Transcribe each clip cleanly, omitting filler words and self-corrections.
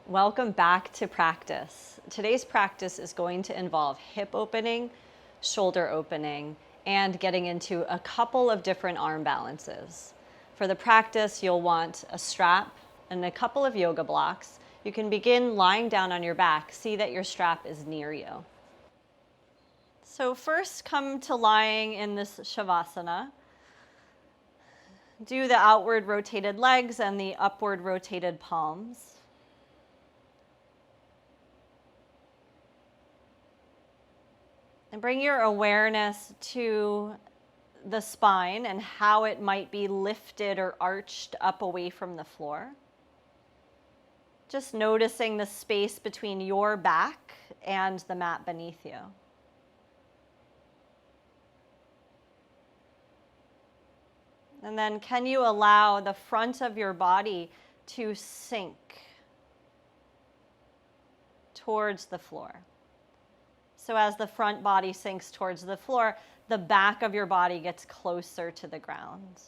Welcome back to practice. Today's practice is going to involve hip opening, shoulder opening, and getting into a couple of different arm balances. For the practice, you'll want a strap and a couple of yoga blocks. You can begin lying down on your back. See that your strap is near you. So first, come to lying in this Shavasana. Do the outward rotated legs and the upward rotated palms. And bring your awareness to the spine and how it might be lifted or arched up away from the floor. Just noticing the space between your back and the mat beneath you. And then can you allow the front of your body to sink towards the floor? So as the front body sinks towards the floor, the back of your body gets closer to the ground.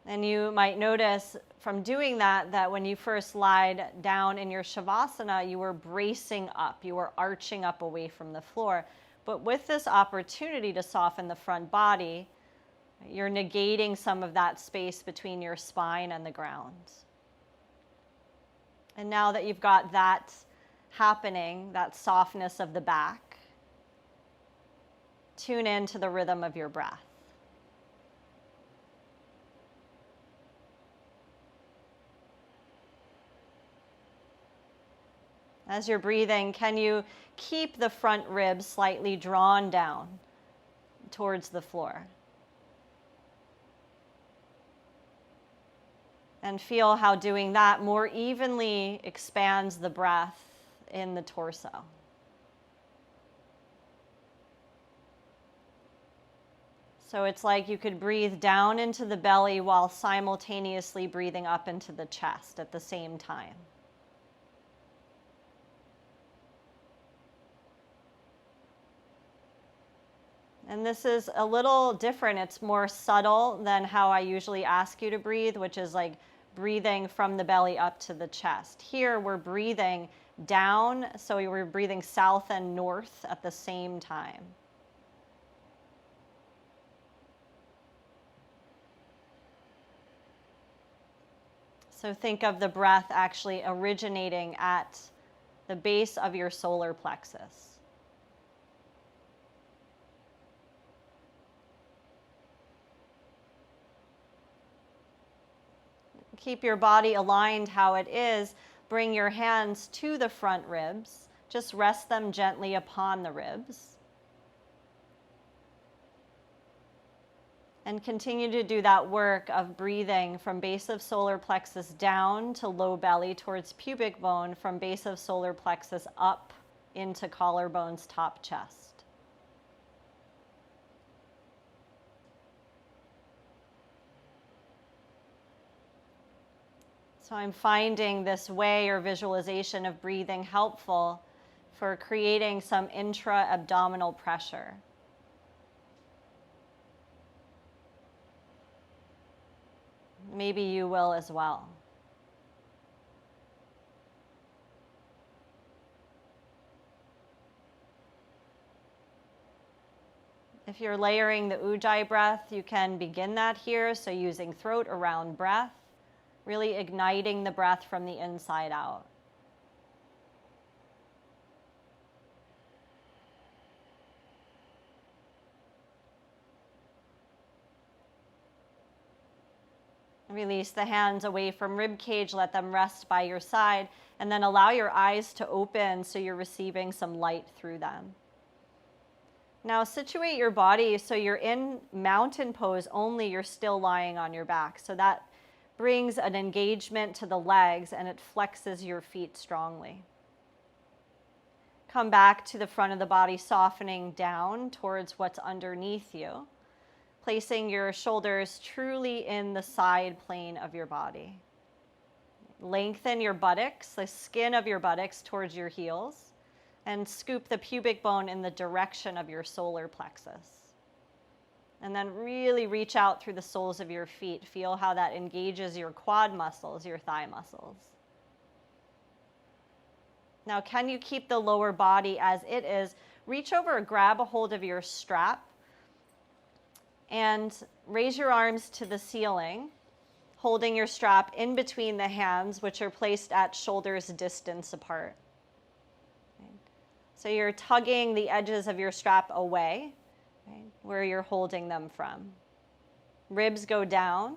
And you might notice from doing that when you first lied down in your Shavasana, you were bracing up, you were arching up away from the floor. But with this opportunity to soften the front body, you're negating some of that space between your spine and the ground. And now that you've got that happening, that softness of the back, tune into the rhythm of your breath. As you're breathing, can you keep the front ribs slightly drawn down towards the floor? And feel how doing that more evenly expands the breath in the torso. So it's like you could breathe down into the belly while simultaneously breathing up into the chest at the same time. And this is a little different. It's more subtle than how I usually ask you to breathe, which is like breathing from the belly up to the chest. Here we're breathing down, so we're breathing south and north at the same time. So think of the breath actually originating at the base of your solar plexus. Keep your body aligned how it is. Bring your hands to the front ribs. Just rest them gently upon the ribs. And continue to do that work of breathing from base of solar plexus down to low belly towards pubic bone, from base of solar plexus up into collarbones, top chest. So I'm finding this way or visualization of breathing helpful for creating some intra-abdominal pressure. Maybe you will as well. If you're layering the Ujjayi breath, you can begin that here. So using throat around breath, really igniting the breath from the inside out. Release the hands away from rib cage, let them rest by your side, and then allow your eyes to open so you're receiving some light through them. Now situate your body so you're in mountain pose only, you're still lying on your back. So that brings an engagement to the legs and it flexes your feet strongly. Come back to the front of the body, softening down towards what's underneath you, placing your shoulders truly in the side plane of your body. Lengthen your buttocks, the skin of your buttocks towards your heels, and scoop the pubic bone in the direction of your solar plexus. And then really reach out through the soles of your feet. Feel how that engages your quad muscles, your thigh muscles. Now, can you keep the lower body as it is? Reach over, grab a hold of your strap, and raise your arms to the ceiling, holding your strap in between the hands, which are placed at shoulders distance apart. So you're tugging the edges of your strap away, right, where you're holding them from. Ribs go down.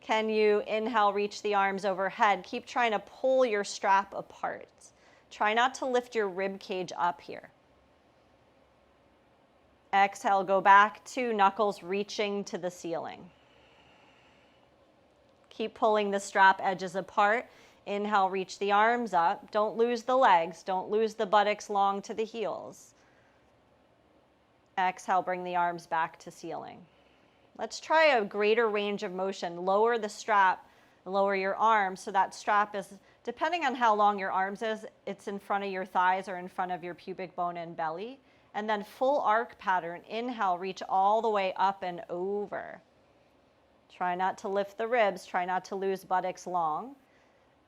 Can you inhale, reach the arms overhead? Keep trying to pull your strap apart. Try not to lift your rib cage up here. Exhale, go back to knuckles reaching to the ceiling. Keep pulling the strap edges apart. Inhale, reach the arms up. Don't lose the legs. Don't lose the buttocks long to the heels. Exhale, bring the arms back to ceiling. Let's try a greater range of motion. Lower the strap, lower your arms. So that strap is, depending on how long your arms is, it's in front of your thighs or in front of your pubic bone and belly. And then full arc pattern. Inhale, reach all the way up and over. Try not to lift the ribs. Try not to lose buttocks long.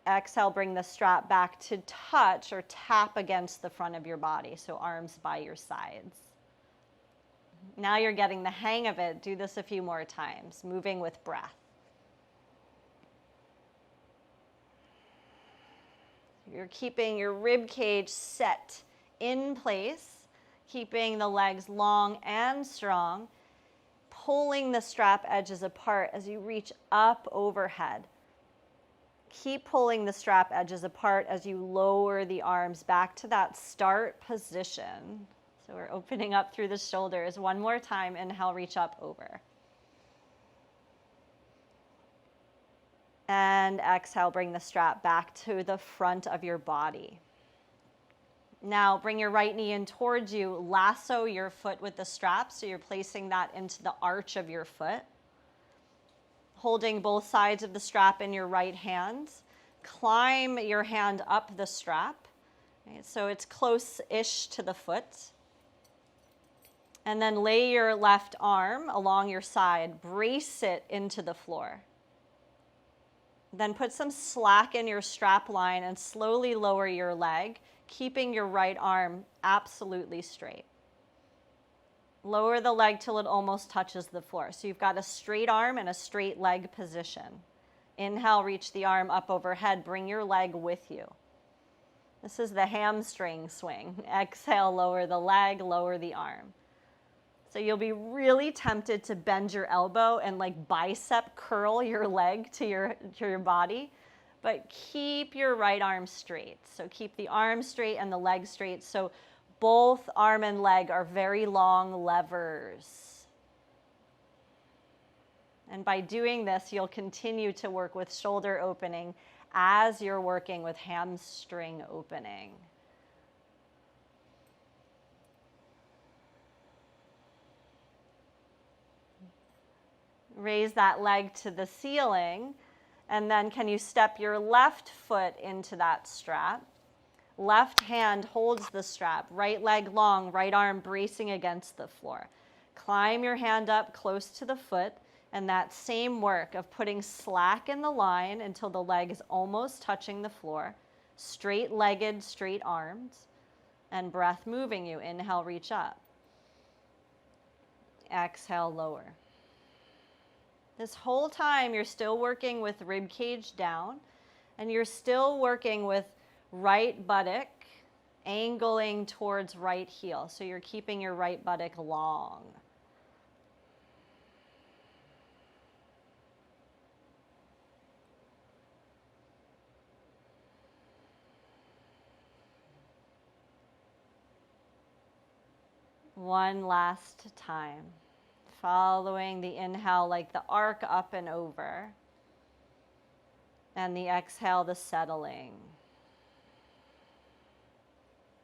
Exhale, bring the strap back to touch or tap against the front of your body. So arms by your sides. Now you're getting the hang of it. Do this a few more times, moving with breath. You're keeping your rib cage set in place, keeping the legs long and strong, pulling the strap edges apart as you reach up overhead. Keep pulling the strap edges apart as you lower the arms back to that start position. So we're opening up through the shoulders. One more time, inhale, reach up over. And exhale, bring the strap back to the front of your body. Now bring your right knee in towards you. Lasso your foot with the strap, so you're placing that into the arch of your foot. Holding both sides of the strap in your right hand. Climb your hand up the strap. Right, so it's close-ish to the foot. And then lay your left arm along your side. Brace it into the floor. Then put some slack in your strap line and slowly lower your leg, keeping your right arm absolutely straight. Lower the leg till it almost touches the floor. So you've got a straight arm and a straight leg position. Inhale, reach the arm up overhead. Bring your leg with you. This is the hamstring swing. Exhale, lower the leg, lower the arm. So you'll be really tempted to bend your elbow and like bicep curl your leg to your body, but keep your right arm straight. So keep the arm straight and the leg straight. So both arm and leg are very long levers. And by doing this, you'll continue to work with shoulder opening as you're working with hamstring opening. Raise that leg to the ceiling, and then can you step your left foot into that strap? Left hand holds the strap, right leg long, right arm bracing against the floor. Climb your hand up close to the foot, and that same work of putting slack in the line until the leg is almost touching the floor, straight-legged, straight-armed, and breath moving you. Inhale, reach up. Exhale, lower. This whole time, you're still working with rib cage down, and you're still working with right buttock angling towards right heel. So you're keeping your right buttock long. One last time. Following the inhale like the arc up and over. And the exhale, the settling.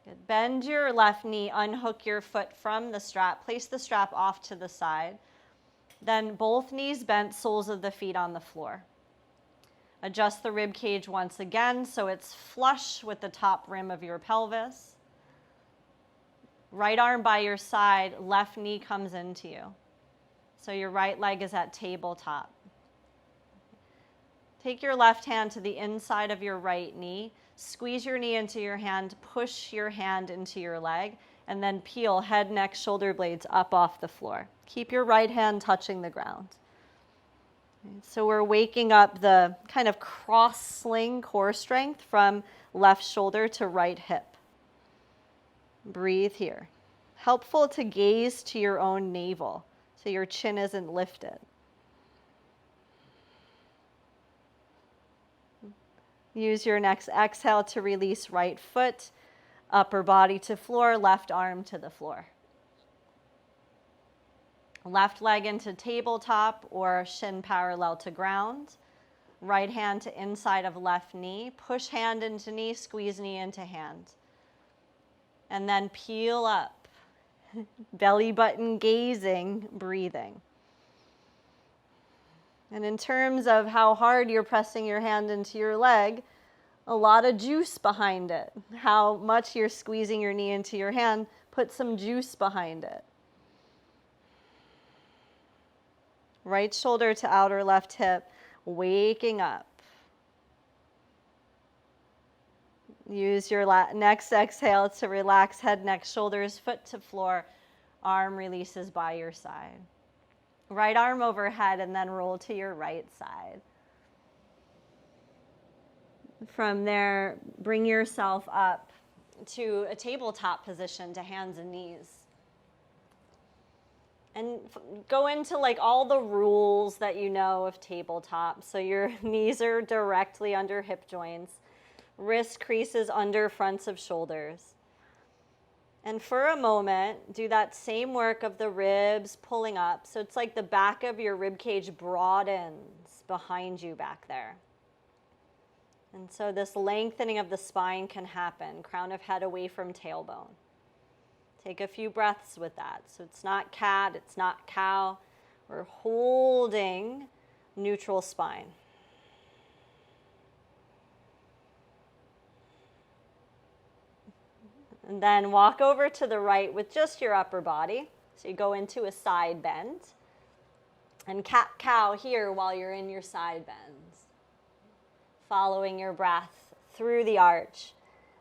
Good. Bend your left knee, unhook your foot from the strap, place the strap off to the side. Then both knees bent, soles of the feet on the floor. Adjust the rib cage once again so it's flush with the top rim of your pelvis. Right arm by your side, left knee comes into you. So your right leg is at tabletop. Take your left hand to the inside of your right knee, squeeze your knee into your hand, push your hand into your leg, and then peel head, neck, shoulder blades up off the floor. Keep your right hand touching the ground. So we're waking up the kind of cross sling core strength from left shoulder to right hip. Breathe here. Helpful to gaze to your own navel so your chin isn't lifted. Use your next exhale to release right foot, upper body to floor, left arm to the floor. Left leg into tabletop or shin parallel to ground. Right hand to inside of left knee. Push hand into knee, squeeze knee into hand. And then peel up. Belly button gazing, breathing. And in terms of how hard you're pressing your hand into your leg, a lot of juice behind it. How much you're squeezing your knee into your hand, put some juice behind it. Right shoulder to outer left hip, waking up. Use your next exhale to relax head, neck, shoulders, foot to floor, arm releases by your side. Right arm overhead and then roll to your right side. From there, bring yourself up to a tabletop position to hands and knees. And go into like all the rules that you know of tabletop. So your knees are directly under hip joints, wrist creases under fronts of shoulders. And for a moment, do that same work of the ribs pulling up. So it's like the back of your rib cage broadens behind you back there. And so this lengthening of the spine can happen, crown of head away from tailbone. Take a few breaths with that. So it's not cat, it's not cow. We're holding neutral spine. And then walk over to the right with just your upper body. So you go into a side bend. And cat-cow here while you're in your side bends. Following your breath through the arch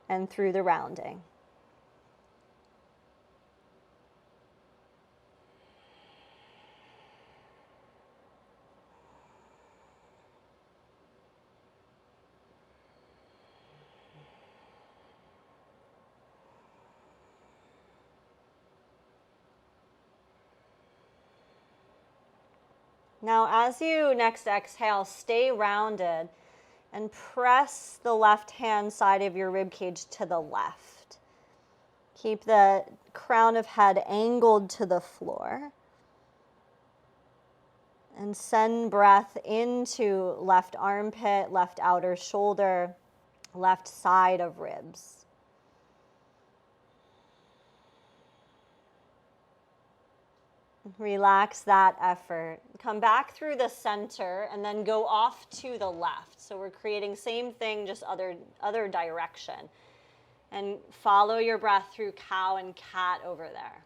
and through the rounding. Now, as you next exhale, stay rounded and press the left hand side of your rib cage to the left. Keep the crown of head angled to the floor. And send breath into left armpit, left outer shoulder, left side of ribs. Relax that effort. Come back through the center and then go off to the left. So we're creating same thing, just other direction. And follow your breath through cow and cat over there.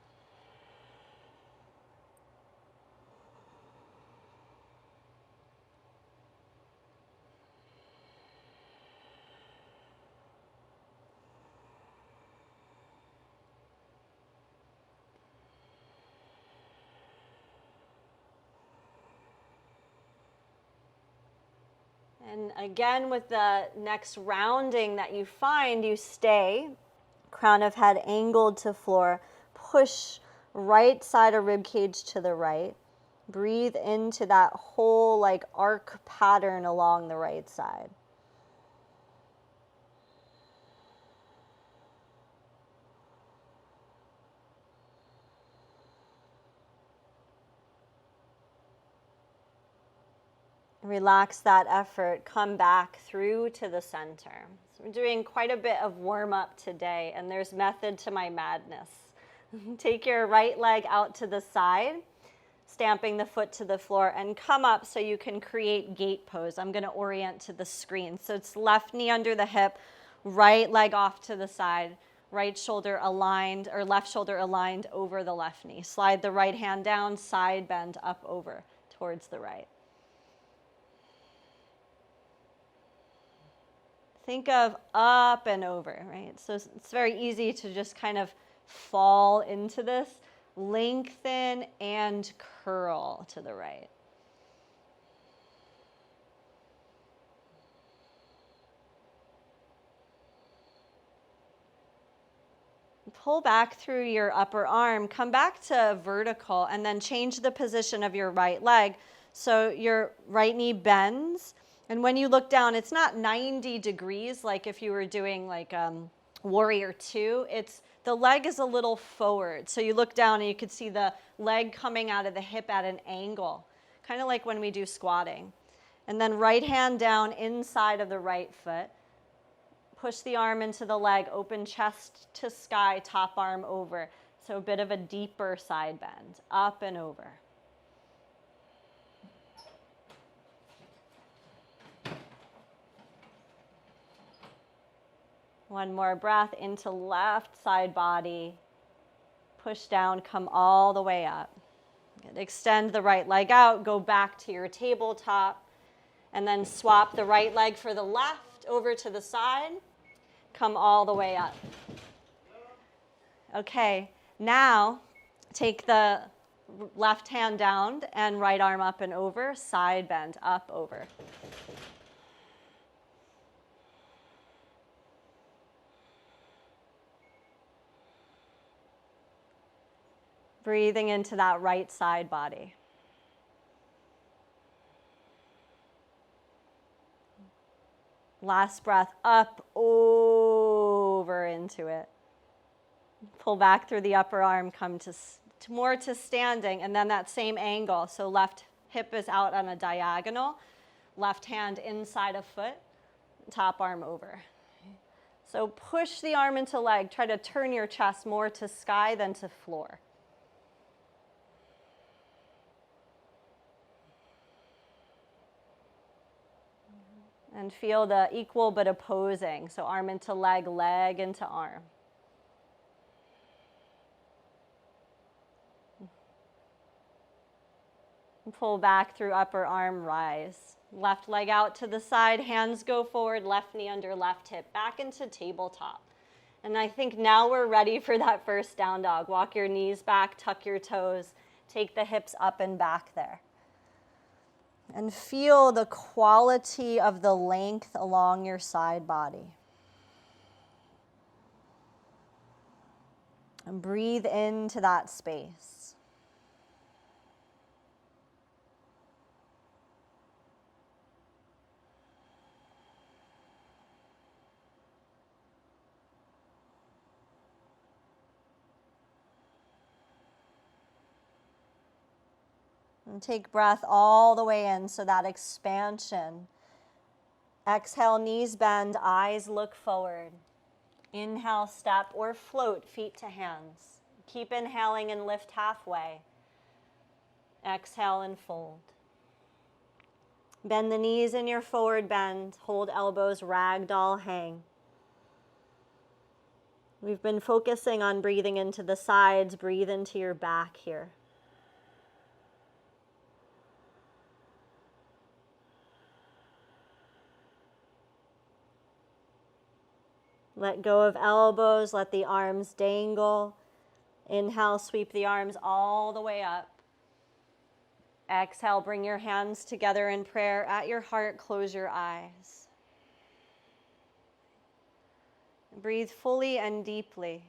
And again, with the next rounding that you find, you stay, crown of head angled to floor, push right side of rib cage to the right. Breathe into that whole like arc pattern along the right side. Relax that effort, come back through to the center. So we're doing quite a bit of warm-up today, and there's method to my madness. Take your right leg out to the side, stamping the foot to the floor, and come up so you can create gate pose. I'm gonna orient to the screen. So it's left knee under the hip, right leg off to the side, right shoulder aligned, or left shoulder aligned over the left knee. Slide the right hand down, side bend up over towards the right. Think of up and over, right? So it's very easy to just kind of fall into this. Lengthen and curl to the right. Pull back through your upper arm, come back to vertical, and then change the position of your right leg. So your right knee bends, and when you look down, it's not 90 degrees like if you were doing like Warrior Two. It's the leg is a little forward. So you look down and you can see the leg coming out of the hip at an angle, kind of like when we do squatting. And then right hand down inside of the right foot. Push the arm into the leg, open chest to sky, top arm over. So a bit of a deeper side bend, up and over. One more breath into left side body. Push down, come all the way up. Good. Extend the right leg out, go back to your tabletop, and then swap the right leg for the left over to the side. Come all the way up. Okay, now take the left hand down and right arm up and over, side bend, up, over. Breathing into that right side body. Last breath, up, over into it. Pull back through the upper arm, come to more to standing, and then that same angle. So left hip is out on a diagonal, left hand inside of foot, top arm over. So push the arm into leg. Try to turn your chest more to sky than to floor. And feel the equal but opposing. So arm into leg, leg into arm. And pull back through upper arm, rise. Left leg out to the side, hands go forward, left knee under left hip, back into tabletop. And I think now we're ready for that first down dog. Walk your knees back, tuck your toes, take the hips up and back there. And feel the quality of the length along your side body. And breathe into that space. And take breath all the way in, so that expansion. Exhale, knees bend, eyes look forward. Inhale, step or float, feet to hands. Keep inhaling and lift halfway. Exhale and fold. Bend the knees in your forward bend. Hold elbows, ragdoll hang. We've been focusing on breathing into the sides. Breathe into your back here. Let go of elbows, let the arms dangle. Inhale, sweep the arms all the way up. Exhale, bring your hands together in prayer. At your heart, close your eyes. Breathe fully and deeply.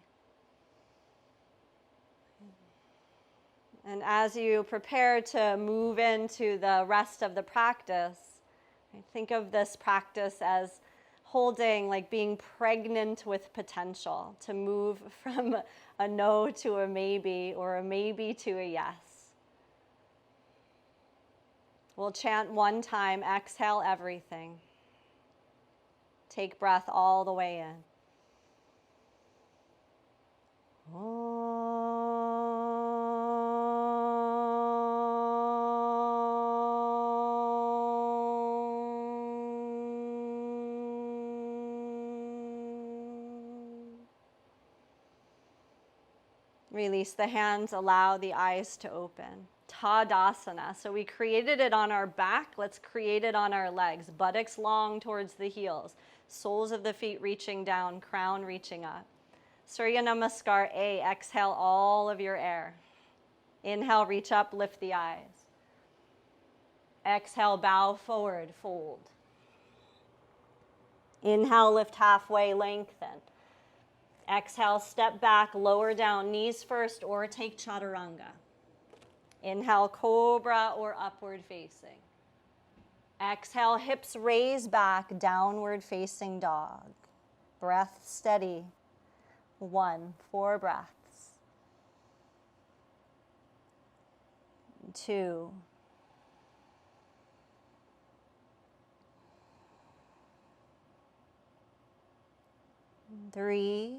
And as you prepare to move into the rest of the practice, think of this practice as holding, like being pregnant with potential to move from a no to a maybe, or a maybe to a yes. We'll chant one time, exhale everything. Take breath all the way in. Release the hands, allow the eyes to open. Tadasana. So we created it on our back. Let's create it on our legs. Buttocks long towards the heels. Soles of the feet reaching down, crown reaching up. Surya Namaskar A. Exhale all of your air. Inhale, reach up, lift the eyes. Exhale, bow forward, fold. Inhale, lift halfway, lengthen. Exhale, step back, lower down, knees first, or take chaturanga. Inhale, cobra or upward facing. Exhale, hips raise back, downward facing dog. Breath steady. 1, 4 breaths. 2. 3.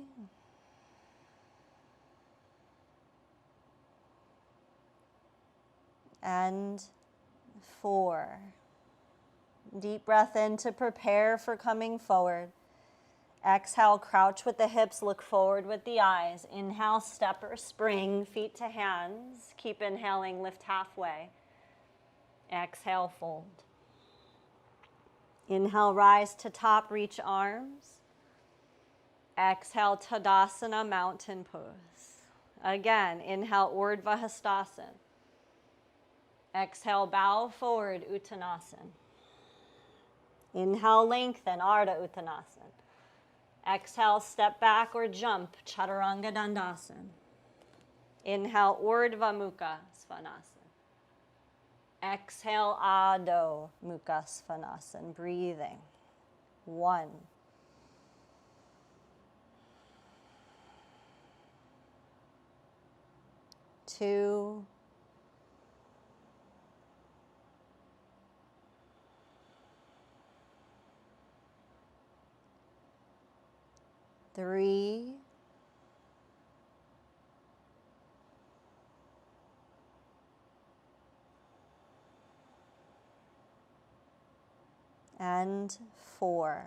And 4. Deep breath in to prepare for coming forward. Exhale, crouch with the hips, look forward with the eyes. Inhale, step or spring, feet to hands. Keep inhaling, lift halfway. Exhale, fold. Inhale, rise to top, reach arms. Exhale, Tadasana, mountain pose. Again, inhale, Urdhva Hastasana. Exhale, bow forward, Uttanasana. Inhale, lengthen, Ardha Uttanasana. Exhale, step back or jump, Chaturanga Dandasana. Inhale, Urdhva Mukha Svanasana. Exhale, Adho Mukha Svanasana. Breathing. 1. 2. 3. And 4.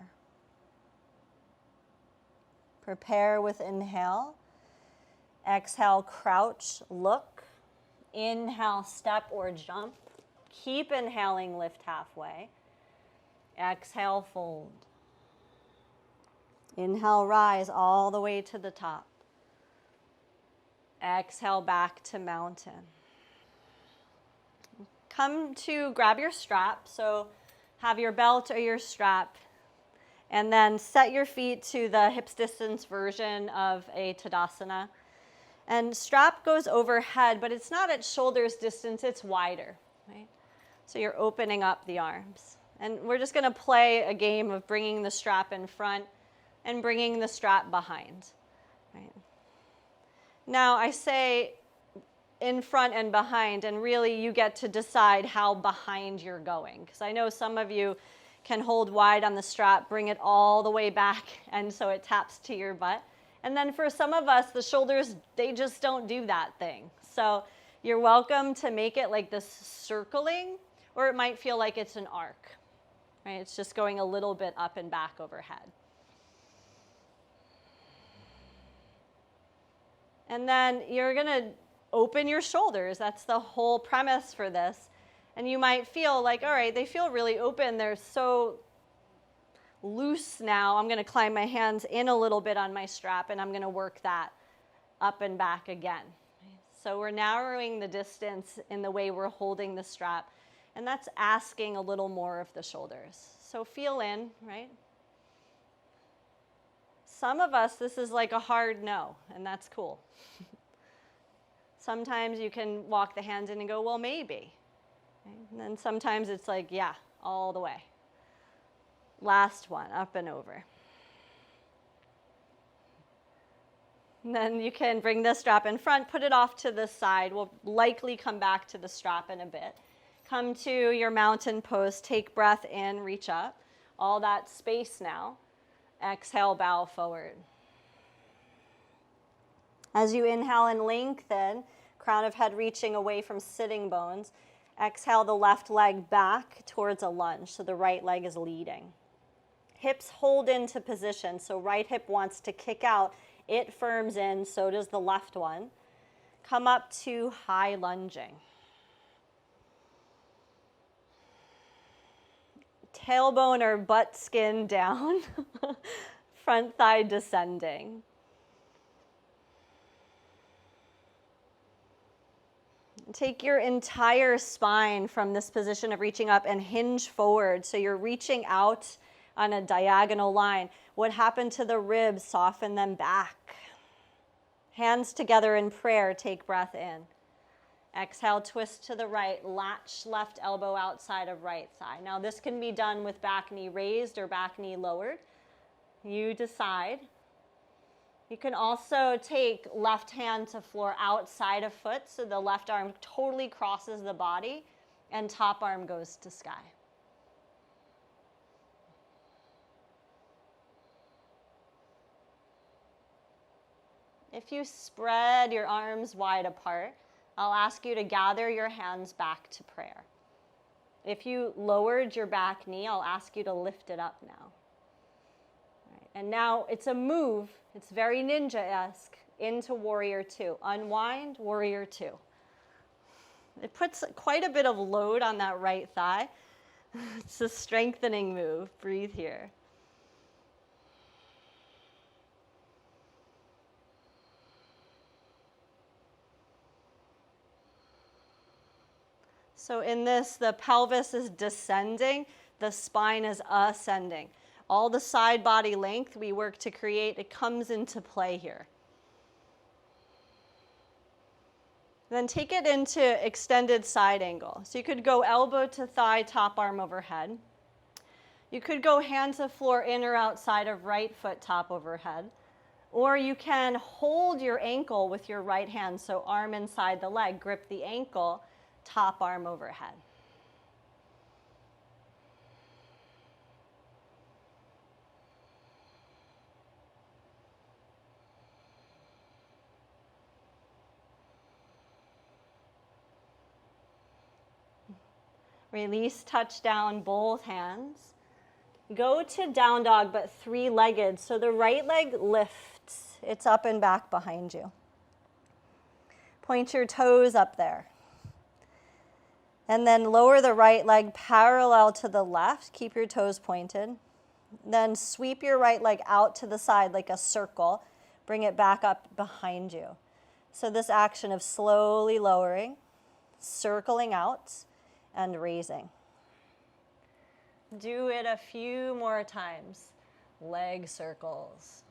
Prepare with inhale. Exhale, crouch, look. Inhale, step or jump. Keep inhaling, lift halfway. Exhale, fold. Inhale, rise all the way to the top. Exhale, back to mountain. Come to grab your strap. So have your belt or your strap. And then set your feet to the hips distance version of a Tadasana. And strap goes overhead, but it's not at shoulders distance, it's wider, right? So you're opening up the arms. And we're just gonna play a game of bringing the strap in front and bringing the strap behind, right? Now I say in front and behind, and really you get to decide how behind you're going. Because I know some of you can hold wide on the strap, bring it all the way back, and so it taps to your butt. And then for some of us, the shoulders, they just don't do that thing. So you're welcome to make it like this circling, or it might feel like it's an arc, right? It's just going a little bit up and back overhead. And then you're gonna open your shoulders. That's the whole premise for this. And you might feel like, all right, they feel really open. They're so loose now. I'm gonna climb my hands in a little bit on my strap and I'm gonna work that up and back again. So we're narrowing the distance in the way we're holding the strap. And that's asking a little more of the shoulders. So feel in, right? Some of us, this is like a hard no, and that's cool. Sometimes you can walk the hands in and go, well, maybe. Okay? And then sometimes it's like, yeah, all the way. Last one, up and over. And then you can bring the strap in front, put it off to the side. We'll likely come back to the strap in a bit. Come to your mountain pose, take breath in, reach up. All that space now. Exhale, bow forward. As you inhale and lengthen, crown of head reaching away from sitting bones. Exhale the left leg back towards a lunge, so the right leg is leading. Hips hold into position, so right hip wants to kick out. It firms in, so does the left one. Come up to high lunging. Tailbone or butt skin down, front thigh descending. Take your entire spine from this position of reaching up and hinge forward. So you're reaching out on a diagonal line. What happened to the ribs? Soften them back. Hands together in prayer, take breath in. Exhale, twist to the right, latch left elbow outside of right thigh. Now this can be done with back knee raised or back knee lowered. You decide. You can also take left hand to floor outside of foot, so the left arm totally crosses the body and top arm goes to sky. If you spread your arms wide apart, I'll ask you to gather your hands back to prayer. If you lowered your back knee, I'll ask you to lift it up now. All right. And now it's a move, it's very ninja-esque, into Warrior Two. Unwind, Warrior Two. It puts quite a bit of load on that right thigh. It's a strengthening move. Breathe here. So in this, the pelvis is descending, the spine is ascending. All the side body length we work to create, it comes into play here. Then take it into extended side angle. So you could go elbow to thigh, top arm overhead. You could go hand to floor, in or outside of right foot, top overhead. Or you can hold your ankle with your right hand, so arm inside the leg, grip the ankle, top arm overhead. Release, touch down, both hands. Go to down dog, but three-legged. So the right leg lifts. It's up and back behind you. Point your toes up there. And then lower the right leg parallel to the left. Keep your toes pointed. Then sweep your right leg out to the side like a circle. Bring it back up behind you. So this action of slowly lowering, circling out, and raising. Do it a few more times. Leg circles.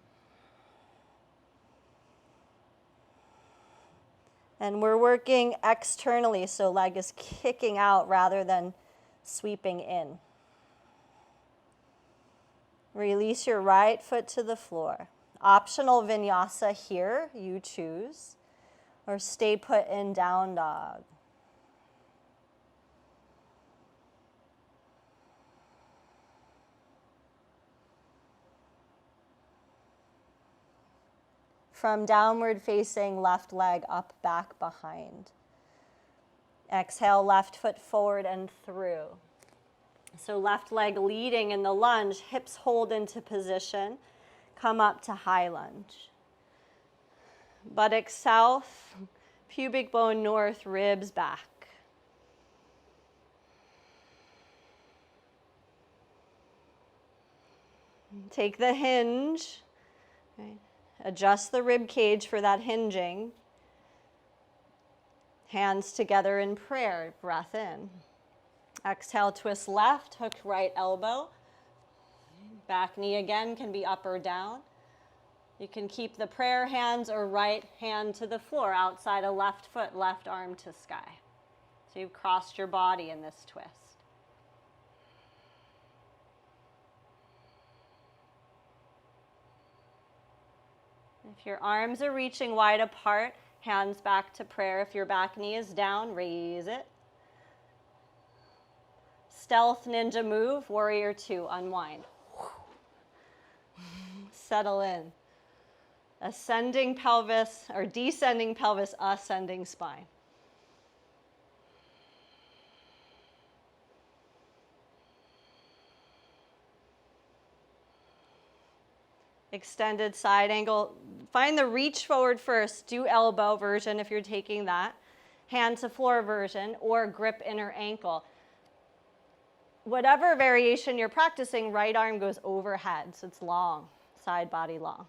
And we're working externally, so leg is kicking out rather than sweeping in. Release your right foot to the floor. Optional vinyasa here, you choose, or stay put in down dog. From downward facing, left leg up, back, behind. Exhale, left foot forward and through. So left leg leading in the lunge, hips hold into position. Come up to high lunge. Buttock south, pubic bone north, ribs back. Take the hinge. Right. Adjust the rib cage for that hinging. Hands together in prayer, breath in. Exhale, twist left, hook right elbow. Back knee again can be up or down. You can keep the prayer hands or right hand to the floor outside of left foot, left arm to sky. So you've crossed your body in this twist. If your arms are reaching wide apart, hands back to prayer. If your back knee is down, raise it. Stealth ninja move, Warrior Two, unwind. Settle in. Ascending pelvis, or descending pelvis, ascending spine. Extended side angle. Find the reach forward first. Do elbow version if you're taking that. Hand to floor version, or grip inner ankle. Whatever variation you're practicing, right arm goes overhead, so it's long, side body long.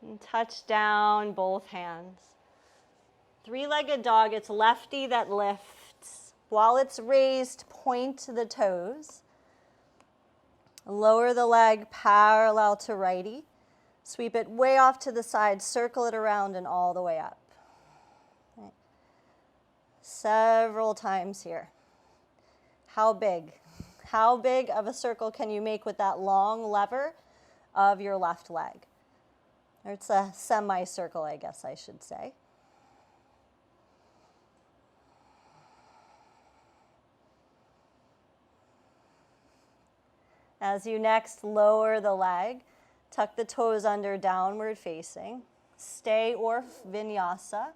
And touch down both hands. Three-legged dog, it's lefty that lifts. While it's raised, point the toes. Lower the leg parallel to righty. Sweep it way off to the side, circle it around and all the way up. Right. Several times here. How big? How big of a circle can you make with that long lever of your left leg? Or it's a semicircle, I guess I should say. As you next lower the leg, tuck the toes under, downward facing. Stay or vinyasa.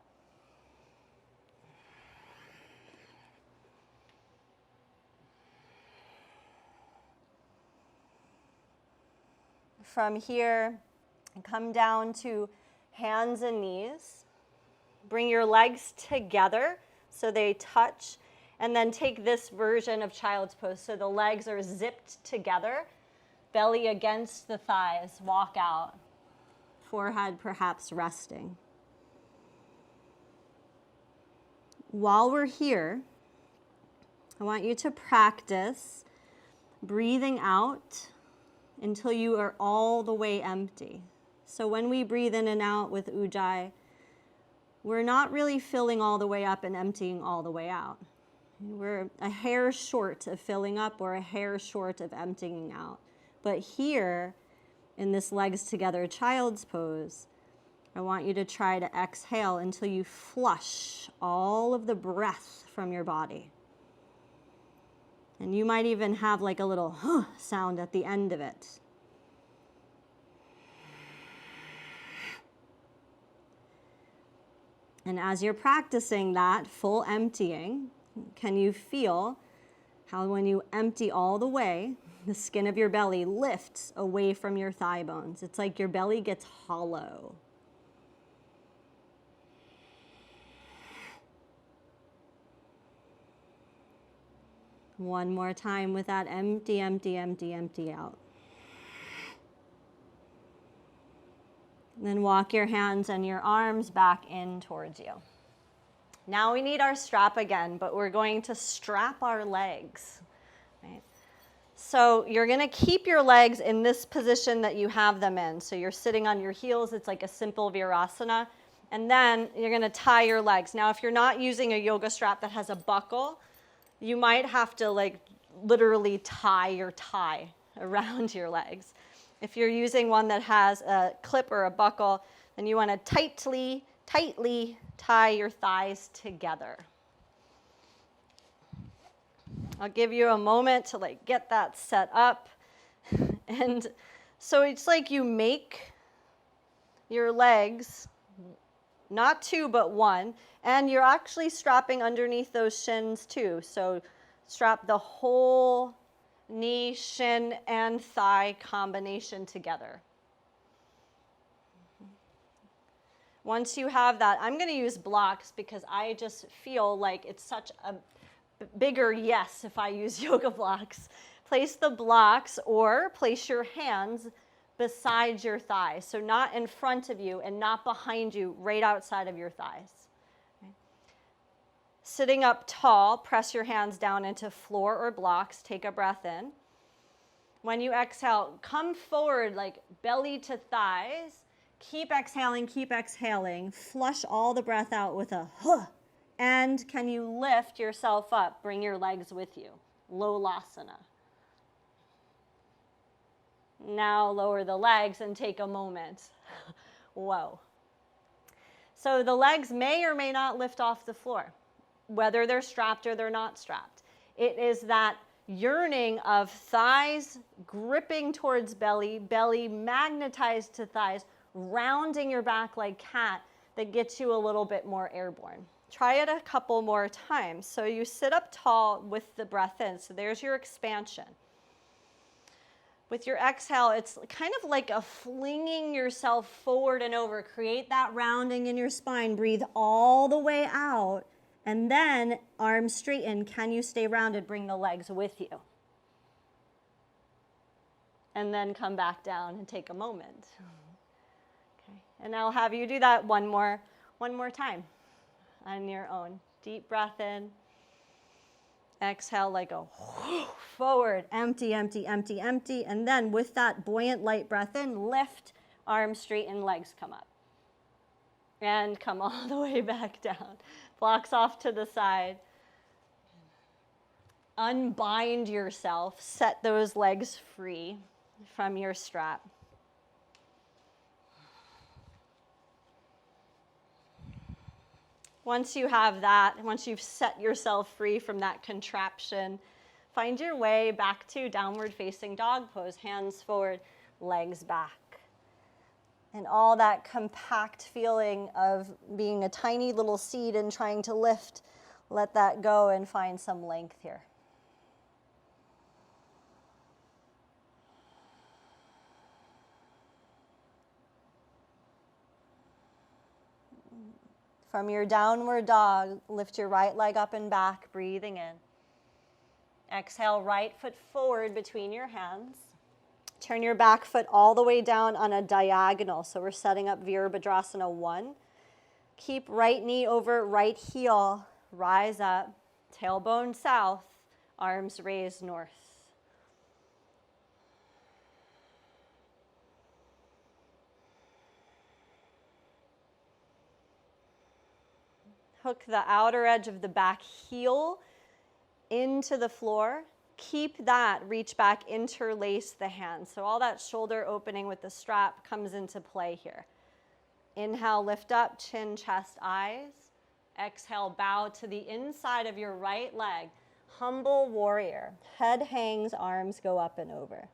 From here, come down to hands and knees. Bring your legs together so they touch, and then take this version of child's pose. So the legs are zipped together, belly against the thighs, walk out, forehead perhaps resting. While we're here, I want you to practice breathing out until you are all the way empty. So when we breathe in and out with Ujjayi, we're not really filling all the way up and emptying all the way out. We're a hair short of filling up or a hair short of emptying out. But here, in this legs together child's pose, I want you to try to exhale until you flush all of the breath from your body. And you might even have like a little huh sound at the end of it. And as you're practicing that full emptying, can you feel how when you empty all the way, the skin of your belly lifts away from your thigh bones? It's like your belly gets hollow. One more time with that empty, empty, empty, empty out. And then walk your hands and your arms back in towards you. Now we need our strap again, but we're going to strap our legs. Right? So you're going to keep your legs in this position that you have them in. So you're sitting on your heels. It's like a simple virasana. And then you're going to tie your legs. Now, if you're not using a yoga strap that has a buckle, you might have to like literally tie your tie around your legs. If you're using one that has a clip or a buckle, then you want to tightly tie your thighs together. I'll give you a moment to like get that set up. And so it's like you make your legs not two but one, and you're actually strapping underneath those shins too. So strap the whole knee, shin, and thigh combination together. Once you have that, I'm going to use blocks because I just feel like it's such a bigger yes if I use yoga blocks. Place the blocks or place your hands beside your thighs. So not in front of you and not behind you, right outside of your thighs. Okay. Sitting up tall, press your hands down into floor or blocks. Take a breath in. When you exhale, come forward like belly to thighs. Keep exhaling. Flush all the breath out with a huh. And can you lift yourself up? Bring your legs with you. Lolasana. Now lower the legs and take a moment. Whoa. So the legs may or may not lift off the floor, whether they're strapped or they're not strapped. It is that yearning of thighs gripping towards belly, belly magnetized to thighs, rounding your back like cat, that gets you a little bit more airborne. Try it a couple more times. So you sit up tall with the breath in. So there's your expansion. With your exhale, it's kind of like a flinging yourself forward and over. Create that rounding in your spine. Breathe all the way out. And then arms straighten. Can you stay rounded? Bring the legs with you. And then come back down and take a moment. Okay. And I'll have you do that one more time on your own. Deep breath in. Exhale, let go. Forward, empty, empty, empty, empty. And then with that buoyant, light breath in, lift, arms straighten, legs come up. And come all the way back down. Blocks off to the side. Unbind yourself. Set those legs free from your strap. Once you have that, once you've set yourself free from that contraption, find your way back to downward facing dog pose, hands forward, legs back. And all that compact feeling of being a tiny little seed and trying to lift, let that go and find some length here. From your downward dog, lift your right leg up and back, breathing in. Exhale, right foot forward between your hands. Turn your back foot all the way down on a diagonal. So we're setting up Virabhadrasana 1. Keep right knee over right heel. Rise up, tailbone south, arms raised north. Hook the outer edge of the back heel into the floor. Keep that, reach back, interlace the hands. So all that shoulder opening with the strap comes into play here. Inhale, lift up, chin, chest, eyes. Exhale, bow to the inside of your right leg. Humble warrior. Head hangs, arms go up and over.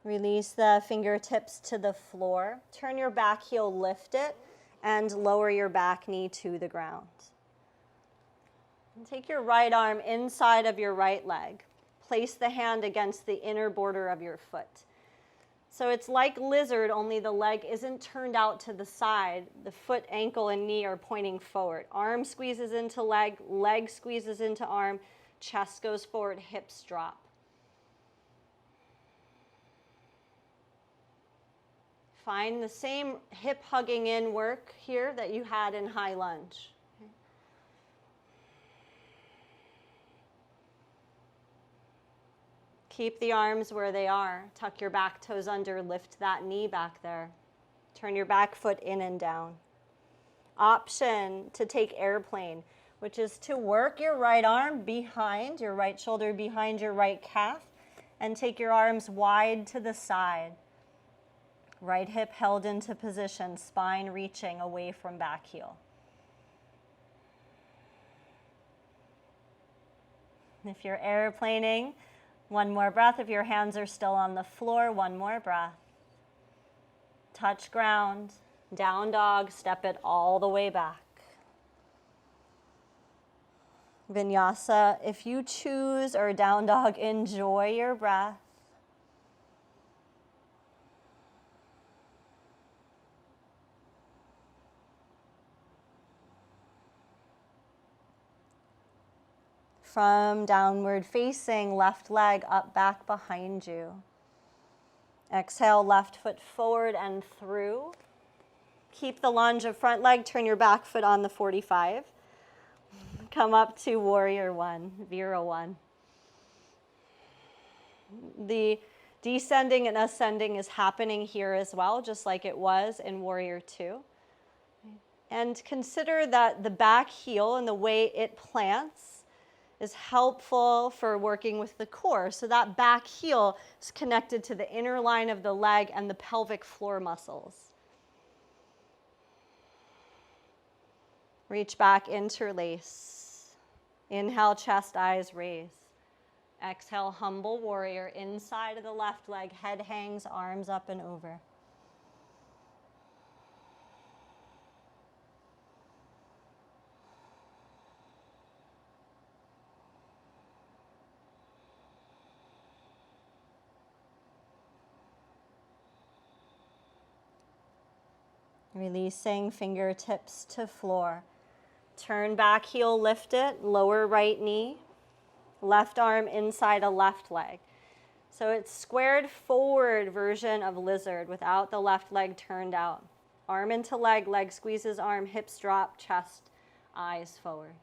Release the fingertips to the floor. Turn your back heel, lift it, and lower your back knee to the ground. And take your right arm inside of your right leg. Place the hand against the inner border of your foot. So it's like lizard, only the leg isn't turned out to the side. The foot, ankle, and knee are pointing forward. Arm squeezes into leg, leg squeezes into arm, chest goes forward, hips drop. Find the same hip hugging in work here that you had in high lunge. Okay. Keep the arms where they are. Tuck your back toes under, lift that knee back there. Turn your back foot in and down. Option to take airplane, which is to work your right arm behind, your right shoulder behind your right calf, and take your arms wide to the side. Right hip held into position, spine reaching away from back heel. If you're airplaning, one more breath. If your hands are still on the floor, one more breath. Touch ground, down dog, step it all the way back. Vinyasa, if you choose, or down dog, enjoy your breath. From downward facing, left leg up back behind you. Exhale, left foot forward and through. Keep the lunge of front leg, turn your back foot on the 45. Come up to warrior 1, Vira 1. The descending and ascending is happening here as well, just like it was in warrior 2. And consider that the back heel and the way it plants is helpful for working with the core. So that back heel is connected to the inner line of the leg and the pelvic floor muscles. Reach back, interlace. Inhale, chest, eyes raise. Exhale, humble warrior, inside of the left leg, head hangs, arms up and over. Releasing fingertips to floor. Turn back heel, lift it, lower right knee. Left arm inside a left leg. So it's squared forward version of lizard without the left leg turned out. Arm into leg, leg squeezes arm, hips drop, chest, eyes forward.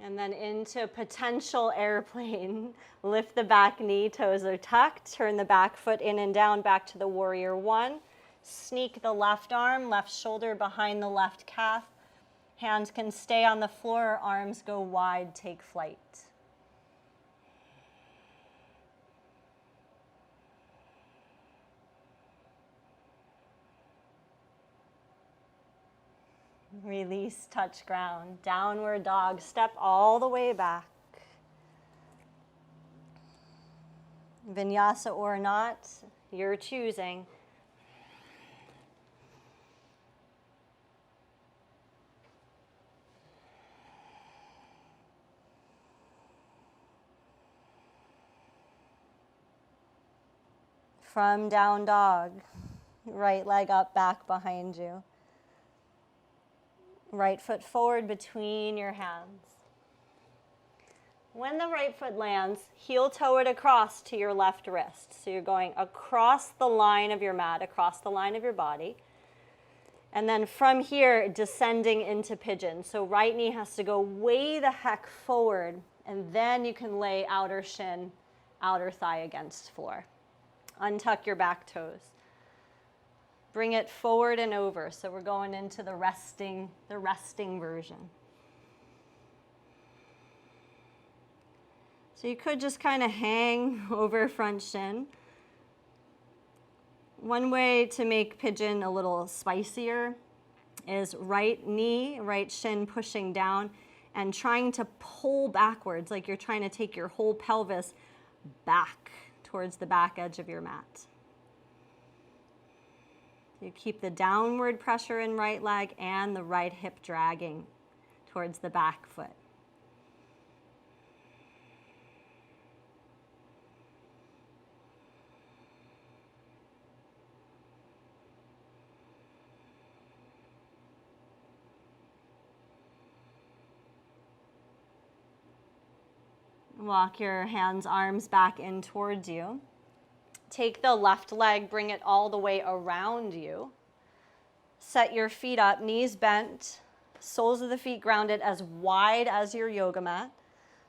And then into potential airplane. Lift the back knee, toes are tucked. Turn the back foot in and down, back to the warrior one. Sneak the left arm, left shoulder behind the left calf. Hands can stay on the floor, arms go wide, take flight. Release, touch ground. Downward dog, step all the way back. Vinyasa or not, you're choosing. From down dog, right leg up, back behind you. Right foot forward between your hands. When the right foot lands, heel toe it across to your left wrist. So you're going across the line of your mat, across the line of your body. And then from here, descending into pigeon. So right knee has to go way the heck forward, and then you can lay outer shin, outer thigh against floor. Untuck your back toes. Bring it forward and over. So we're going into the resting version. So you could just kind of hang over front shin. One way to make pigeon a little spicier is right knee, right shin pushing down and trying to pull backwards, like you're trying to take your whole pelvis back towards the back edge of your mat. You keep the downward pressure in right leg and the right hip dragging towards the back foot. Walk your hands, arms back in towards you. Take the left leg, bring it all the way around you. Set your feet up, knees bent, soles of the feet grounded as wide as your yoga mat.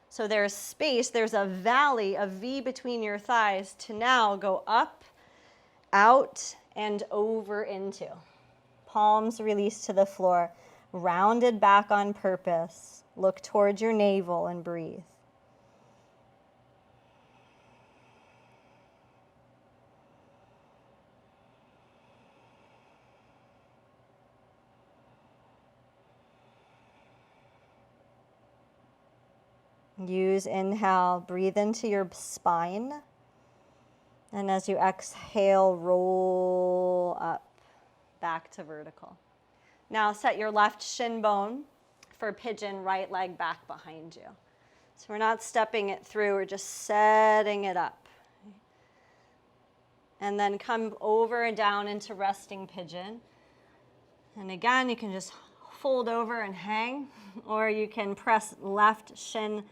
So there's space, there's a valley, a V between your thighs to now go up, out, and over into. Palms released to the floor, rounded back on purpose. Look towards your navel and breathe. Use inhale, breathe into your spine. And as you exhale, roll up, back to vertical. Now set your left shin bone for pigeon, right leg back behind you. So we're not stepping it through, we're just setting it up. And then come over and down into resting pigeon. And again, you can just fold over and hang, or you can press left shin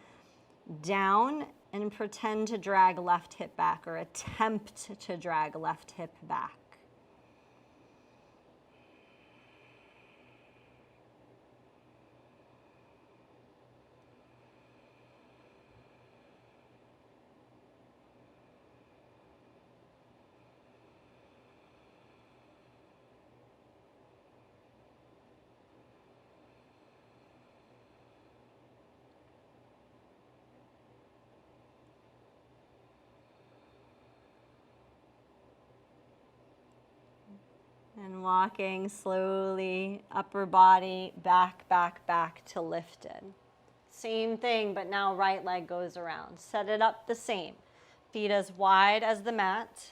down and pretend to drag left hip back, or attempt to drag left hip back. And walking slowly, upper body, back, back, back to lifted. Same thing, but now right leg goes around. Set it up the same. Feet as wide as the mat.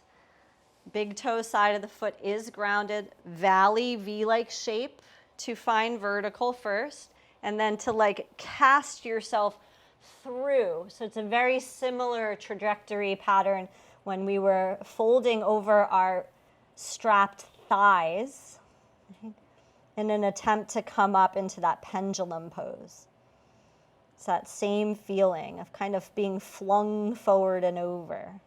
Big toe side of the foot is grounded. Valley V-like shape to find vertical first, and then to like cast yourself through. So it's a very similar trajectory pattern when we were folding over our strapped thighs in an attempt to come up into that pendulum pose. It's that same feeling of kind of being flung forward and over.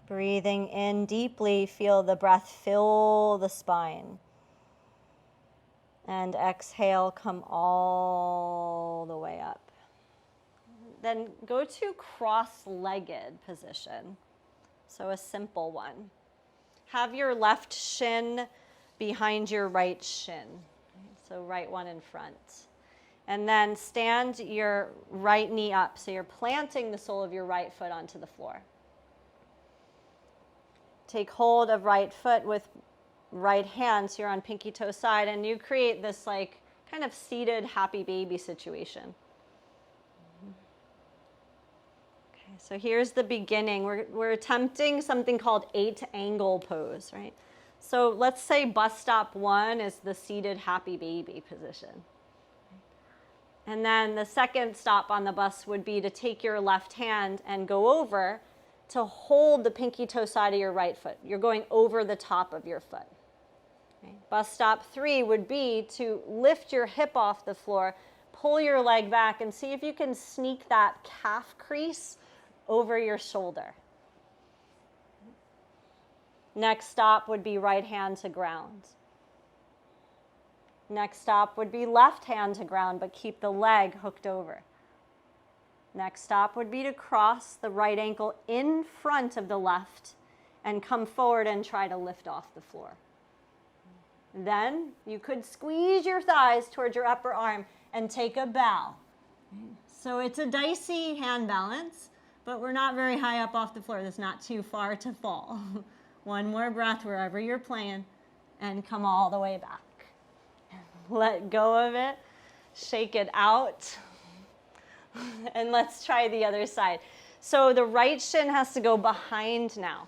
Breathing in deeply, feel the breath fill the spine. And exhale, come all the way up. Then go to cross-legged position. So a simple one. Have your left shin behind your right shin. So right one in front. And then stand your right knee up. So you're planting the sole of your right foot onto the floor. Take hold of right foot with right hand, so you're on pinky toe side, and you create this like kind of seated happy baby situation. Okay, so here's the beginning. We're attempting something called 8-angle pose, right? So let's say bus stop 1 is the seated happy baby position. And then the second stop on the bus would be to take your left hand and go over to hold the pinky toe side of your right foot. You're going over the top of your foot. Okay. Bus stop 3 would be to lift your hip off the floor, pull your leg back, and see if you can sneak that calf crease over your shoulder. Next stop would be right hand to ground. Next stop would be left hand to ground, but keep the leg hooked over. Next stop would be to cross the right ankle in front of the left and come forward and try to lift off the floor. Then you could squeeze your thighs towards your upper arm and take a bow. So it's a dicey hand balance, but we're not very high up off the floor. That's not too far to fall. One more breath wherever you're playing and come all the way back. Let go of it, shake it out. And let's try the other side. So the right shin has to go behind now.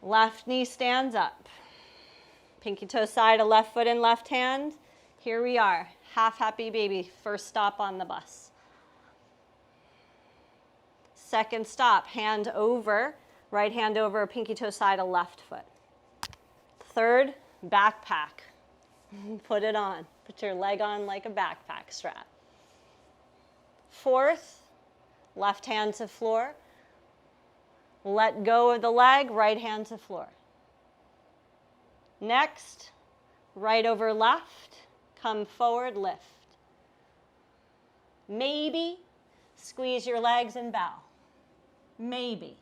Left knee stands up. Pinky toe side of left foot and left hand. Here we are, half happy baby, first stop on the bus. Second stop, hand over, right hand over, pinky toe side of left foot. Third, backpack. Put it on. Put your leg on like a backpack strap. Fourth, left hand to floor. Let go of the leg, right hand to floor. Next, right over left, come forward, lift. Maybe squeeze your legs and bow. Maybe.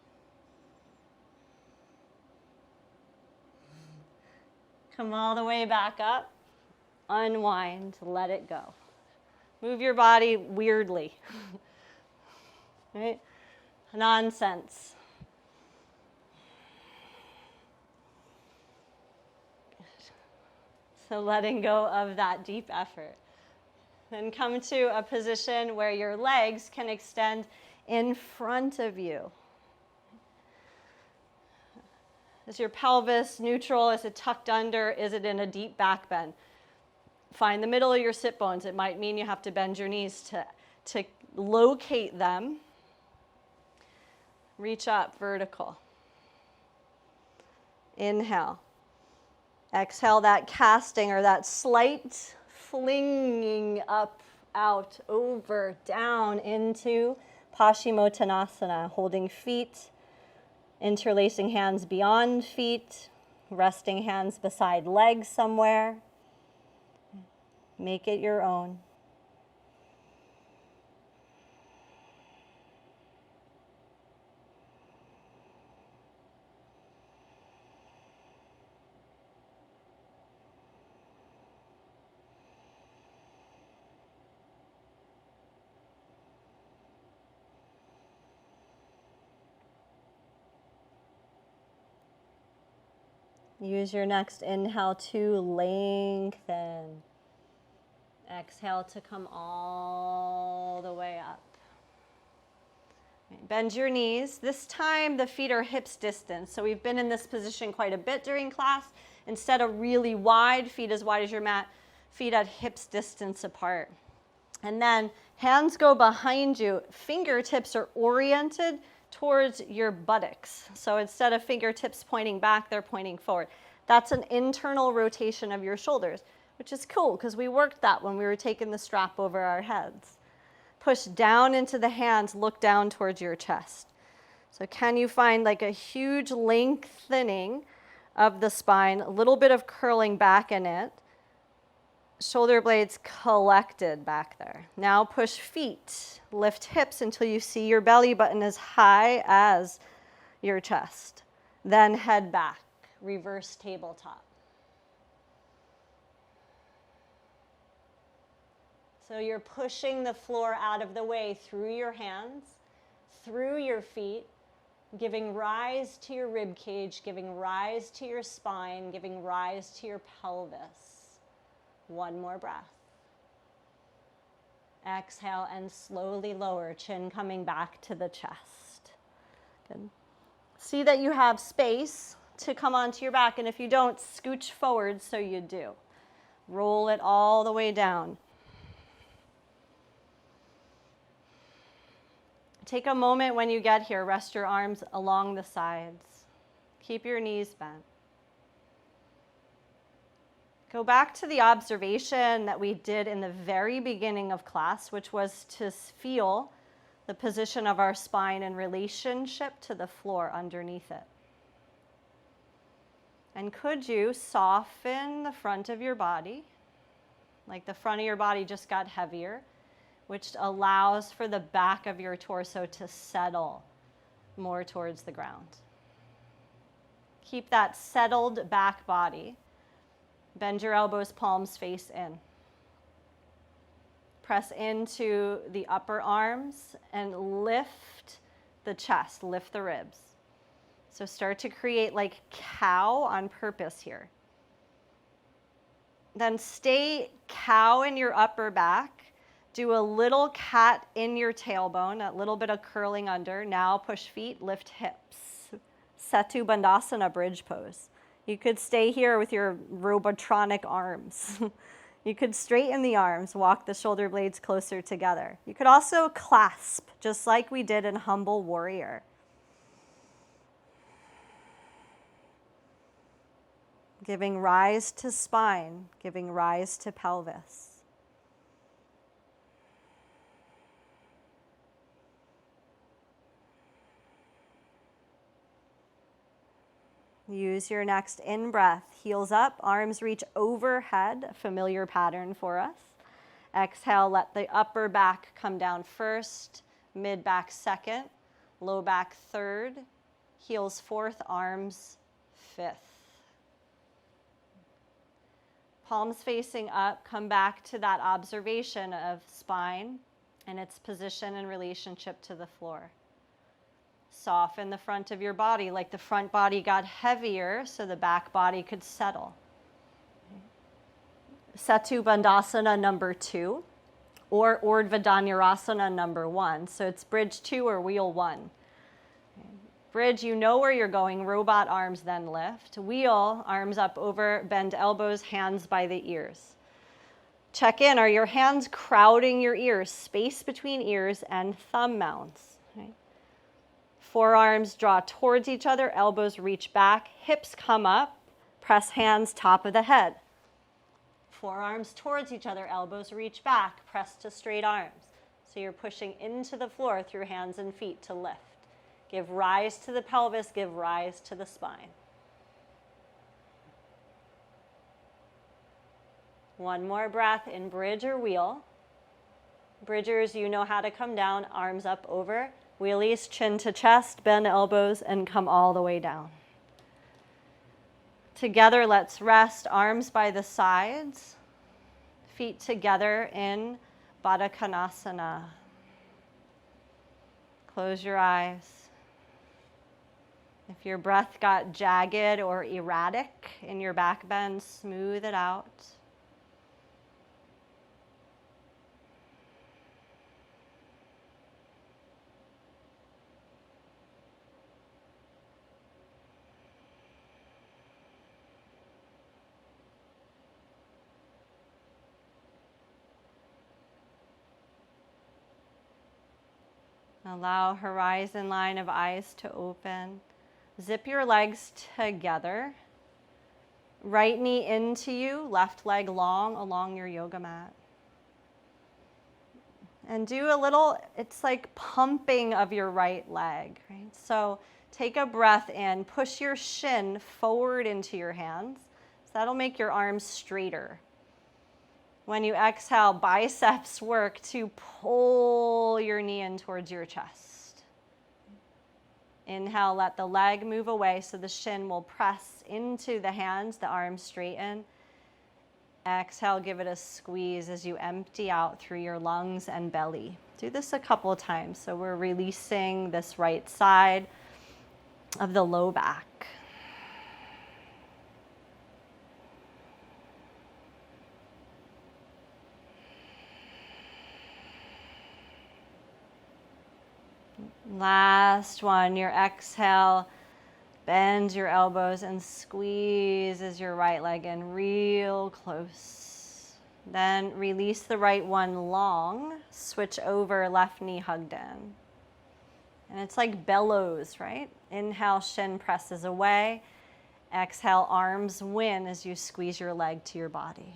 Come all the way back up. Unwind, let it go. Move your body weirdly. Right? Nonsense. So letting go of that deep effort. Then come to a position where your legs can extend in front of you. Is your pelvis neutral? Is it tucked under? Is it in a deep back bend? Find the middle of your sit bones. It might mean you have to bend your knees to locate them. Reach up, vertical. Inhale. Exhale, that casting or that slight flinging up, out, over, down into Paschimottanasana, holding feet, interlacing hands beyond feet, resting hands beside legs somewhere. Make it your own. Use your next inhale to lengthen. Exhale to come all the way up. Bend your knees. This time the feet are hips distance. So we've been in this position quite a bit during class. Instead of really wide, feet as wide as your mat, feet at hips distance apart. And then hands go behind you. Fingertips are oriented towards your buttocks. So instead of fingertips pointing back, they're pointing forward. That's an internal rotation of your shoulders, which is cool because we worked that when we were taking the strap over our heads. Push down into the hands, look down towards your chest. So can you find like a huge lengthening of the spine, a little bit of curling back in it, shoulder blades collected back there. Now push feet, lift hips until you see your belly button as high as your chest. Then head back, reverse tabletop. So you're pushing the floor out of the way through your hands, through your feet, giving rise to your rib cage, giving rise to your spine, giving rise to your pelvis. One more breath. Exhale and slowly lower, chin coming back to the chest. Good. See that you have space to come onto your back, and if you don't, scooch forward so you do. Roll it all the way down. Take a moment when you get here, rest your arms along the sides. Keep your knees bent. Go back to the observation that we did in the very beginning of class, which was to feel the position of our spine in relationship to the floor underneath it. And could you soften the front of your body, like the front of your body just got heavier, which allows for the back of your torso to settle more towards the ground. Keep that settled back body. Bend your elbows, palms face in. Press into the upper arms and lift the chest, lift the ribs. So start to create like cow on purpose here. Then stay cow in your upper back. Do a little cat in your tailbone, a little bit of curling under. Now push feet, lift hips. Setu Bandhasana, bridge pose. You could stay here with your robotronic arms. You could straighten the arms, walk the shoulder blades closer together. You could also clasp, just like we did in Humble Warrior. Giving rise to spine, giving rise to pelvis. Use your next in-breath. Heels up, arms reach overhead, a familiar pattern for us. Exhale, let the upper back come down first, mid back second, low back third, heels fourth, arms fifth. Palms facing up, come back to that observation of spine and its position in relationship to the floor. Soften the front of your body, like the front body got heavier so the back body could settle. Setu Bandhasana number 2 or Urdhva Dhanurasana number 1. So it's bridge 2 or wheel 1. Bridge, you know where you're going. Robot arms then lift. Wheel, arms up over, bend elbows, hands by the ears. Check in, are your hands crowding your ears? Space between ears and thumb mounts. Forearms draw towards each other, elbows reach back, hips come up, press hands top of the head. Forearms towards each other, elbows reach back, press to straight arms. So you're pushing into the floor through hands and feet to lift. Give rise to the pelvis, give rise to the spine. One more breath in bridge or wheel. Bridgers, you know how to come down, arms up over. Wheelies, chin to chest, bend elbows, and come all the way down. Together, let's rest, arms by the sides, feet together in Baddha Konasana. Close your eyes. If your breath got jagged or erratic in your back bend, smooth it out. Allow horizon line of eyes to open. Zip your legs together. Right knee into you, left leg long along your yoga mat. And do a little, it's like pumping of your right leg, right? So take a breath in, push your shin forward into your hands. So that'll make your arms straighter. When you exhale, biceps work to pull your knee in towards your chest. Inhale, let the leg move away so the shin will press into the hands, the arms straighten. Exhale, give it a squeeze as you empty out through your lungs and belly. Do this a couple times. So we're releasing this right side of the low back. Last one, your exhale, bend your elbows and squeezes your right leg in real close. Then release the right one long, switch over, left knee hugged in. And it's like bellows, right? Inhale, shin presses away. Exhale, arms win as you squeeze your leg to your body.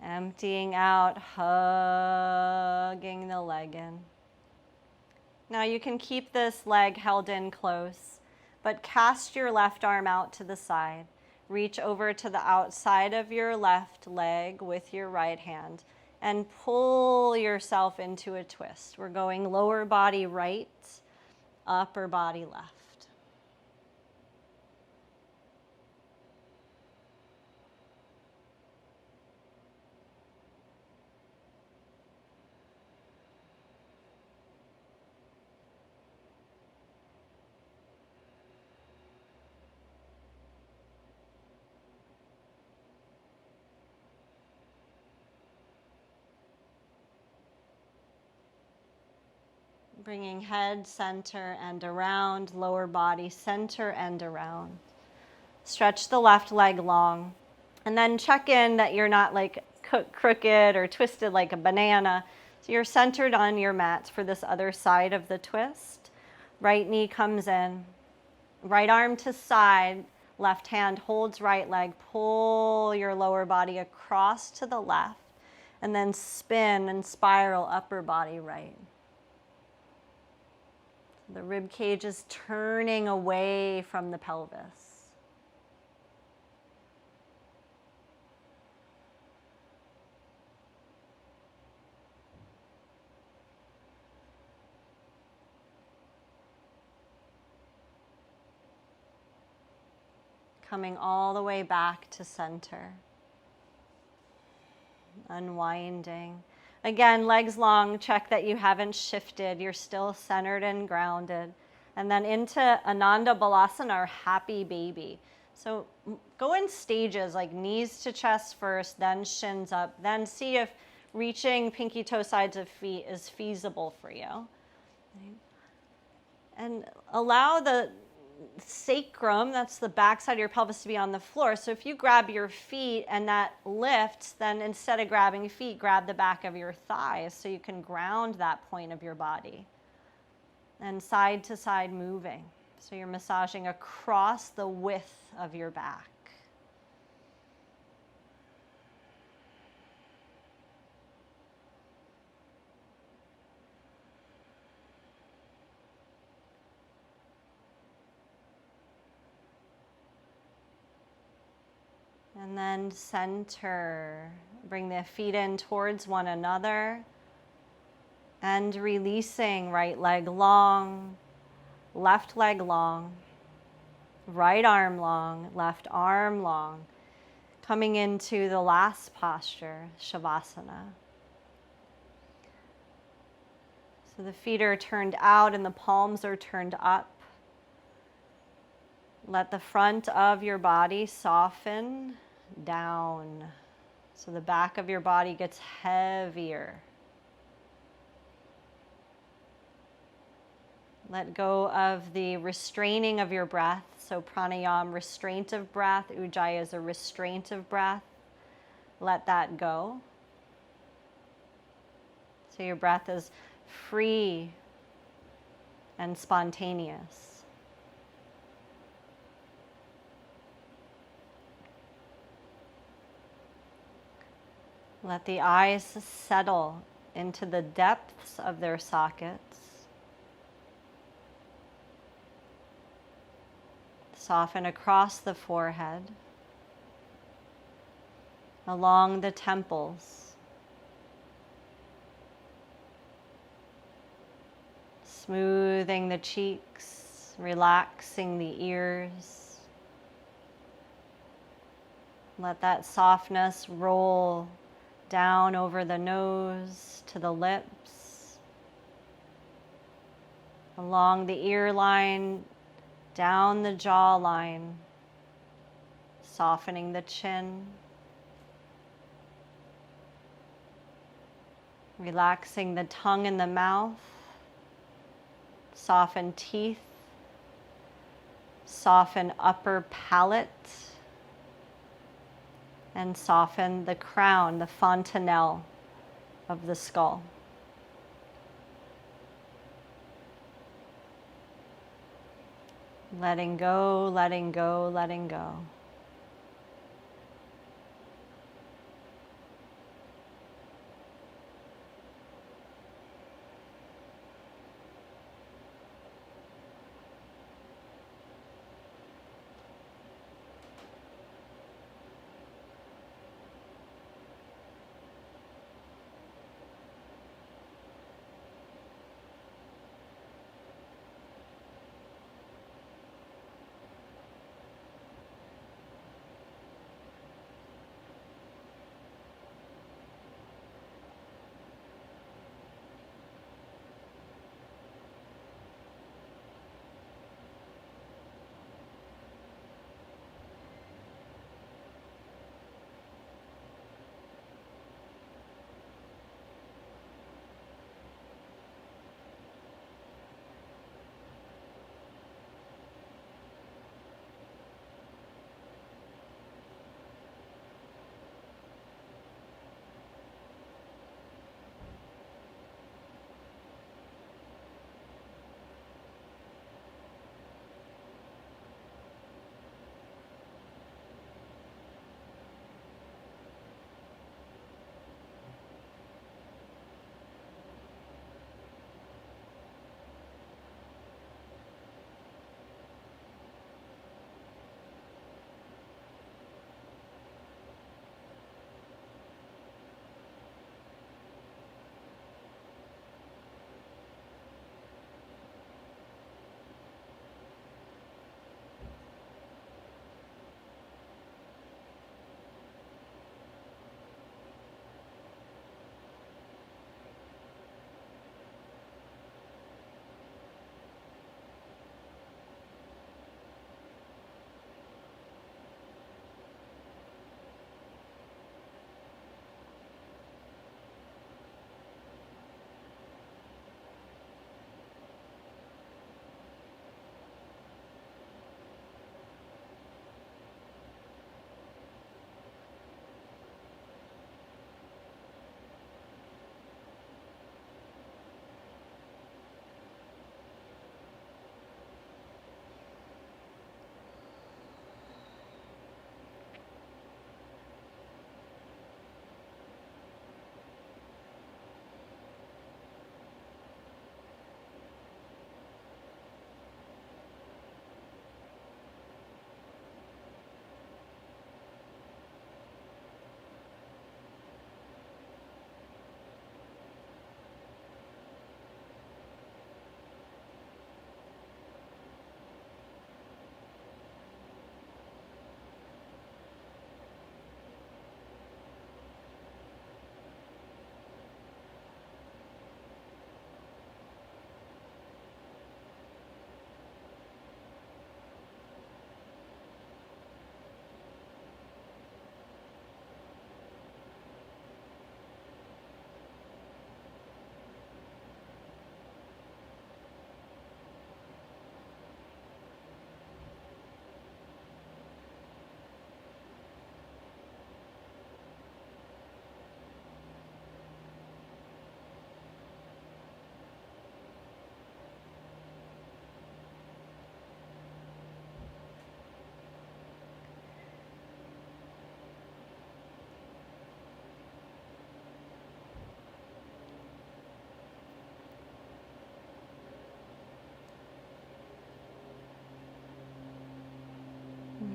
Emptying out, hugging the leg in. Now you can keep this leg held in close, but cast your left arm out to the side. Reach over to the outside of your left leg with your right hand and pull yourself into a twist. We're going lower body right, upper body left. Bringing head, center, and around, lower body, center, and around. Stretch the left leg long. And then check in that you're not like crooked or twisted like a banana. So you're centered on your mat for this other side of the twist. Right knee comes in. Right arm to side. Left hand holds right leg. Pull your lower body across to the left. And then spin and spiral upper body right. The rib cage is turning away from the pelvis. Coming all the way back to center. Unwinding. Again, legs long, check that you haven't shifted. You're still centered and grounded. And then into Ananda Balasana, or happy baby. So go in stages, like knees to chest first, then shins up, then see if reaching pinky toe sides of feet is feasible for you. And allow the sacrum, that's the backside of your pelvis, to be on the floor. So if you grab your feet and that lifts, then instead of grabbing feet, grab the back of your thighs so you can ground that point of your body. And side to side moving. So you're massaging across the width of your back. And then center, Bring the feet in towards one another and releasing. Right leg long, left leg long, right arm long, left arm long. Coming into the last posture, Shavasana. So the feet are turned out and the palms are turned up. Let the front of your body soften down. So the back of your body gets heavier. Let go of the restraining of your breath. So pranayama, restraint of breath. Ujjayi is a restraint of breath. Let that go. So your breath is free and spontaneous. Let the eyes settle into the depths of their sockets. Soften across the forehead, along the temples, smoothing the cheeks, relaxing the ears. Let that softness roll down over the nose to the lips, along the ear line, down the jawline, softening the chin, relaxing the tongue and the mouth, soften teeth, soften upper palate, and soften the crown, the fontanelle of the skull. Letting go, letting go, letting go.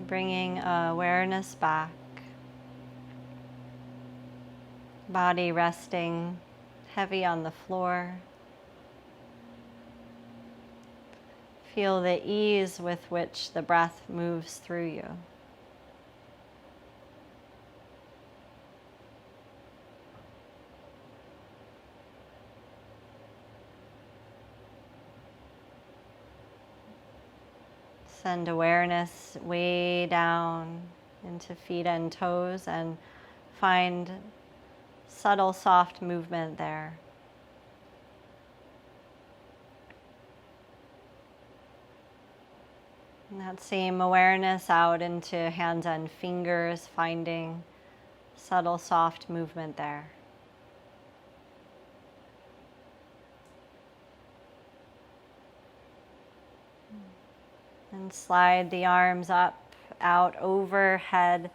Bringing awareness back. Body resting heavy on the floor. Feel the ease with which the breath moves through you. Send awareness way down into feet and toes and find subtle, soft movement there. And that same awareness out into hands and fingers, finding subtle, soft movement there. And slide the arms up, out, overhead.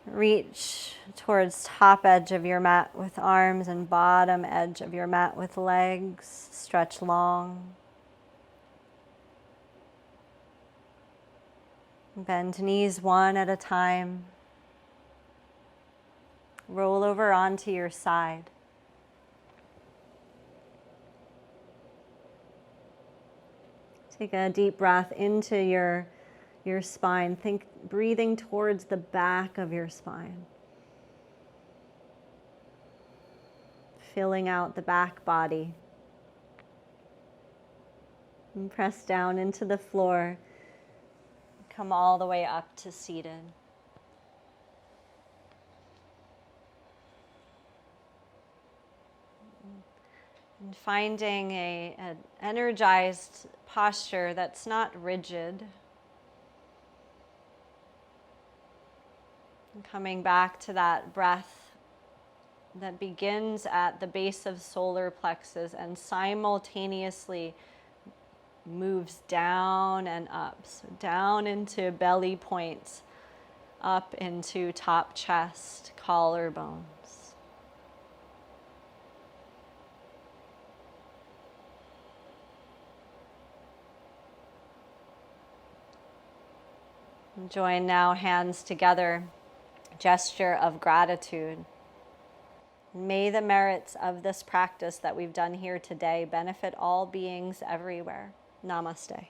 Reach towards top edge of your mat with arms and bottom edge of your mat with legs. Stretch long. Bend knees one at a time. Roll over onto your side. Take a deep breath into your spine. Think breathing towards the back of your spine. Filling out the back body. And press down into the floor. Come all the way up to seated. And finding an energized posture that's not rigid. And coming back to that breath that begins at the base of solar plexus and simultaneously moves down and up. So down into belly points, up into top chest, collarbones. Join now, hands together, gesture of gratitude. May the merits of this practice that we've done here today benefit all beings everywhere. Namaste.